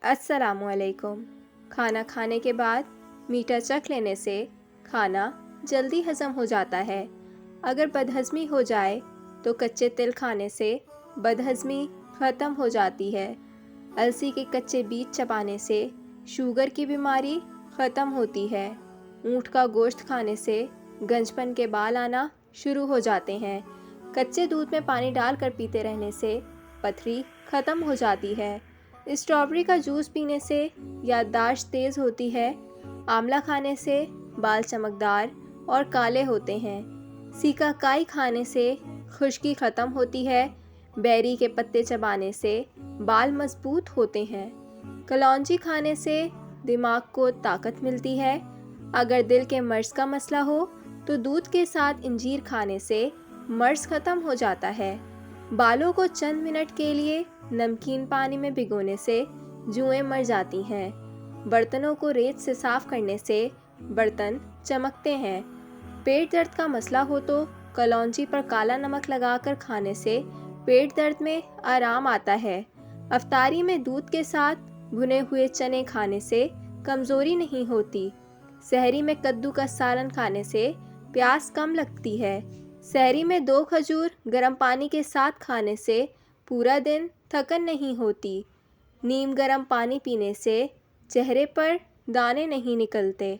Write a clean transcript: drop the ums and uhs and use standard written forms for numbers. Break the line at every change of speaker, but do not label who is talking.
अस्सलामुअलैकुम। खाना खाने के बाद मीठा चख लेने से खाना जल्दी हज़म हो जाता है। अगर बदहज़मी हो जाए तो कच्चे तिल खाने से बदहज़मी ख़त्म हो जाती है। अलसी के कच्चे बीज चबाने से शुगर की बीमारी ख़त्म होती है। ऊँट का गोश्त खाने से गंजपन के बाल आना शुरू हो जाते हैं। कच्चे दूध में पानी डालकर पीते रहने से पथरी ख़त्म हो जाती है। स्ट्रॉबेरी का जूस पीने से याददाश्त तेज़ होती है। आंवला खाने से बाल चमकदार और काले होते हैं। सीकाकाई खाने से खुश्की ख़त्म होती है। बेरी के पत्ते चबाने से बाल मजबूत होते हैं। कलौंजी खाने से दिमाग को ताकत मिलती है। अगर दिल के मर्ज़ का मसला हो तो दूध के साथ इंजीर खाने से मर्ज़ ख़त्म हो जाता है। बालों को चंद मिनट के लिए नमकीन पानी में भिगोने से जुएं मर जाती हैं। बर्तनों को रेत से साफ करने से बर्तन चमकते हैं। पेट दर्द का मसला हो तो कलौंजी पर काला नमक लगाकर खाने से पेट दर्द में आराम आता है। अफ्तारी में दूध के साथ भुने हुए चने खाने से कमज़ोरी नहीं होती। सहरी में कद्दू का सालन खाने से प्यास कम लगती है। सहरी में 2 खजूर गर्म पानी के साथ खाने से पूरा दिन थकन नहीं होती। नीम गर्म पानी पीने से चेहरे पर दाने नहीं निकलते।